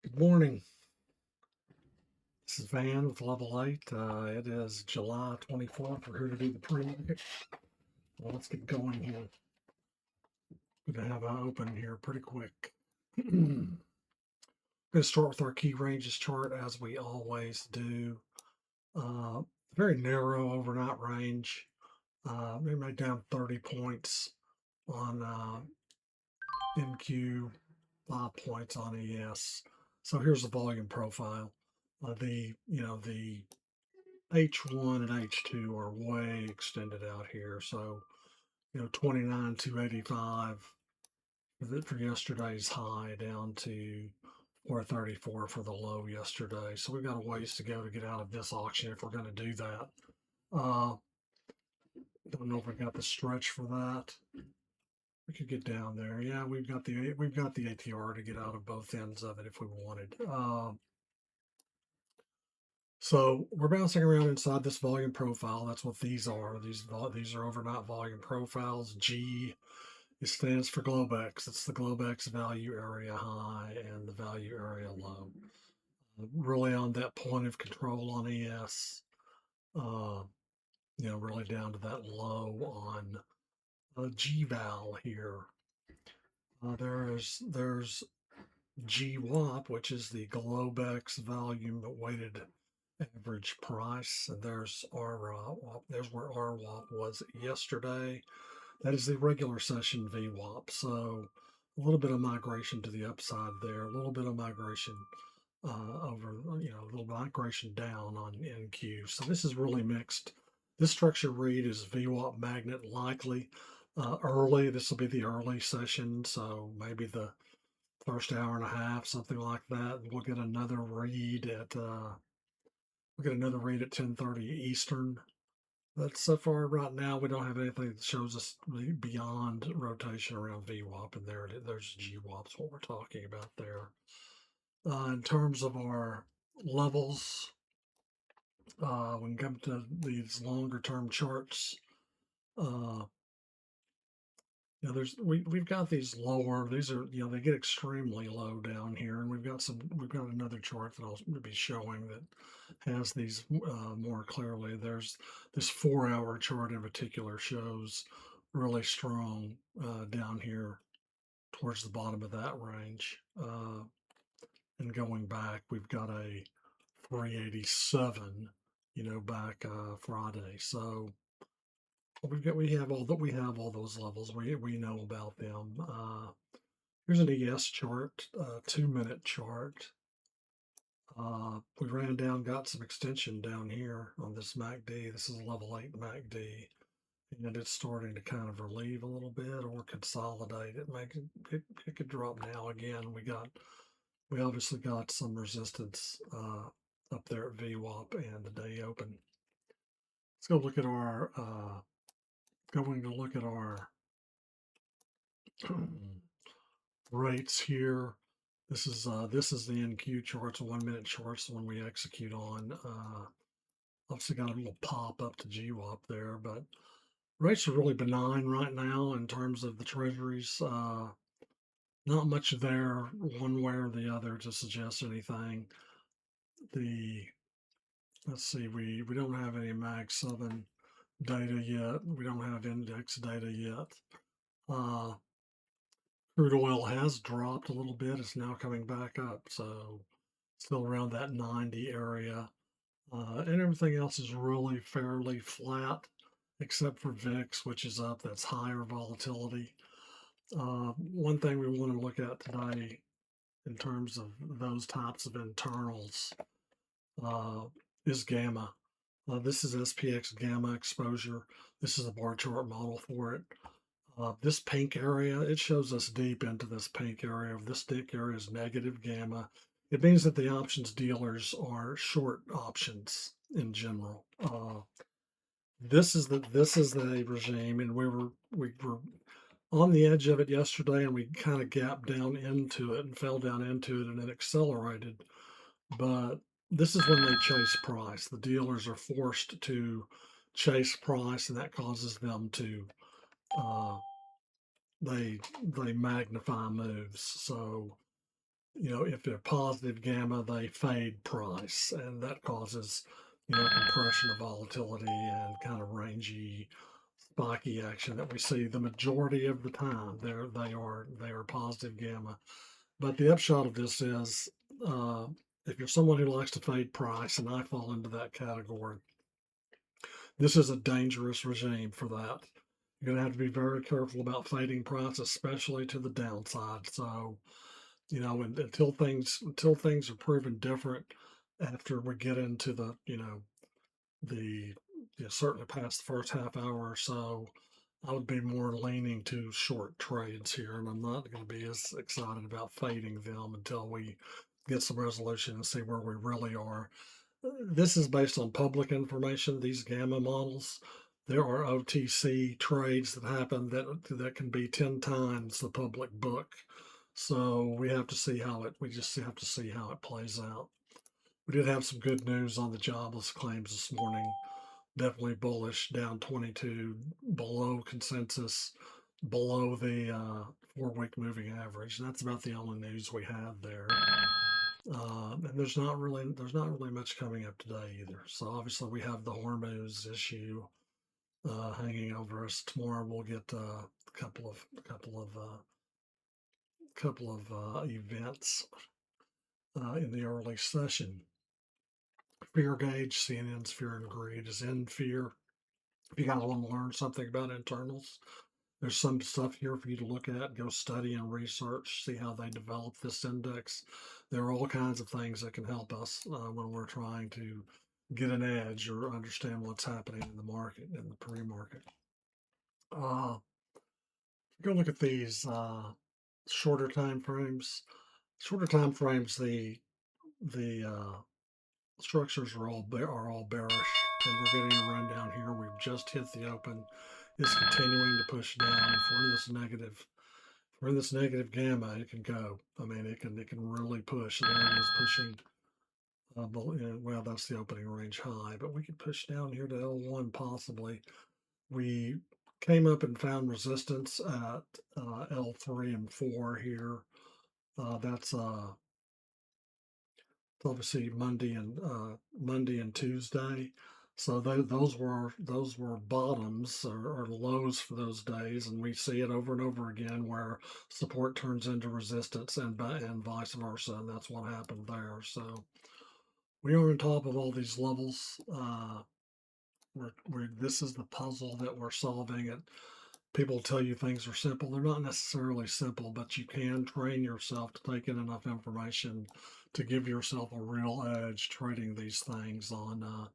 Good morning. This is Van with Level 8. It is July 24th. We're here to do the pre-market. Well, let's get going here. We're going to have an open here pretty quick. Going to start with our key ranges chart as we always do. Very narrow overnight range. We made down 30 points on NQ, 5 points on ES. So here's the volume profile. The H1 and H2 are way extended out here. So, 29,285 for yesterday's high down to 434 for the low yesterday. So we've got a ways to go to get out of this auction if we're going to do that. Don't know if we got the stretch for that. We could get down there. Yeah, we've got the ATR to get out of both ends of it if we wanted. So we're bouncing around inside this volume profile. That's what these are. These are overnight volume profiles. G, it stands for Globex. It's the Globex value area high and the value area low. Really on that point of control on ES. Really down to that low on GVAL here. There's GWAP, which is the Globex volume weighted average price, and there's there's where RWAP was yesterday. That is the regular session VWAP. So a little bit of migration to the upside there, a little bit of migration a little migration down on NQ. So this is really mixed. This structure read is VWAP magnet likely early. This will be the early session, so maybe the first hour and a half, something like that. We'll get another read at 10:30 Eastern. But so far, right now, we don't have anything that shows us beyond rotation around VWAP, and there's GWAP's what we're talking about there. In terms of our levels, when we come to these longer term charts, uh, we've got these lower. These are they get extremely low down here, and we've got another chart that I'll be showing that has these more clearly. There's this 4-hour chart in particular shows really strong down here towards the bottom of that range. And going back, we've got a 387, back Friday. So we have all those levels. We know about them. Here's an ES chart, 2-minute chart. We ran down, got some extension down here on this MACD. This is level 8 MACD, and it's starting to kind of relieve a little bit or consolidate. It could drop now again. We obviously got some resistance up there at VWAP and the day open. Let's go look at our rates here. This is the NQ charts, 1-minute charts, the one we execute on. Obviously got a little pop up to GWAP there, but rates are really benign right now in terms of the treasuries. Not much there one way or the other to suggest anything. Let's see, we don't have any Mag 7 data yet. We don't have index data yet. Crude oil has dropped a little bit. It's now coming back up, so still around that 90 area. And everything else is really fairly flat, except for VIX, which is up. That's higher volatility. One thing we want to look at today in terms of those types of internals is gamma. This is SPX gamma exposure. This is a bar chart model for it. This pink area, it shows us deep into this pink area. This thick area is negative gamma. It means that the options dealers are short options in general. This is the regime, and we were on the edge of it yesterday, and we kind of gapped down into it and fell down into it, and it accelerated. But this is when they chase price. The dealers are forced to chase price, and that causes them to they magnify moves. So if they're positive gamma, they fade price, and that causes, compression of volatility and kind of rangy, spiky action that we see the majority of the time. They are positive gamma. But the upshot of this is, uh, if you're someone who likes to fade price, and I fall into that category, this is a dangerous regime for that. You're going to have to be very careful about fading price, especially to the downside. So, and until things are proven different after we get into the certainly past the first half hour or so, I would be more leaning to short trades here, and I'm not going to be as excited about fading them until we get some resolution and see where we really are. This is based on public information, these gamma models. There are OTC trades that happen that can be 10 times the public book. So we just have to see how it plays out. We did have some good news on the jobless claims this morning. Definitely bullish, down 22, below consensus, below the 4-week moving average. And that's about the only news we have there. And there's not really much coming up today either. So obviously we have the Hormuz issue hanging over us. Tomorrow we'll get a couple of events in the early session. Fear gauge, CNN's fear and greed is in fear. If you guys want to learn something about internals, there's some stuff here for you to look at, go study and research, see how they develop this index. There are all kinds of things that can help us when we're trying to get an edge or understand what's happening in the market, in the pre-market. Uh, Go look at these shorter time frames. Shorter time frames, the structures are all bearish, and we're getting a run down here. We've just hit the open. It's continuing to push down. If we're in this negative gamma, it can go. I mean, it can really push. There it is pushing. Well, that's the opening range high, but we could push down here to L1 possibly. We came up and found resistance at L3 and 4 here. That's obviously Monday and Tuesday. So those were bottoms or lows for those days, and we see it over and over again where support turns into resistance and vice versa, and that's what happened there. So we are on top of all these levels. This is the puzzle that we're solving. It People tell you things are simple. They're not necessarily simple, but you can train yourself to take in enough information to give yourself a real edge trading these things on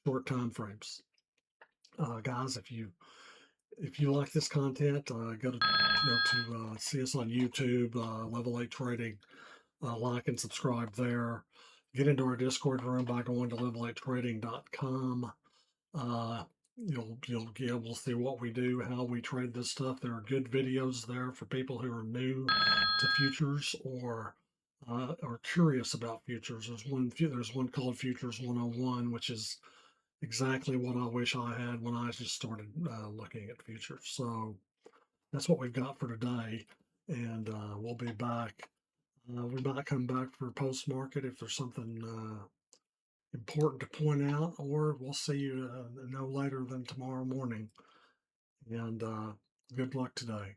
short time frames. Guys, if you like this content, go to see us on YouTube, Level8 Trading. Like and subscribe there. Get into our Discord room by going to level8trading.com. Uh, you'll be able to see what we do, how we trade this stuff. There are good videos there for people who are new to futures or curious about futures. There's one called Futures 101, which is exactly what I wish I had when I just started looking at futures. So that's what we've got for today, and we'll be back. We might come back for post market if there's something important to point out, or we'll see you no later than tomorrow morning. And good luck today.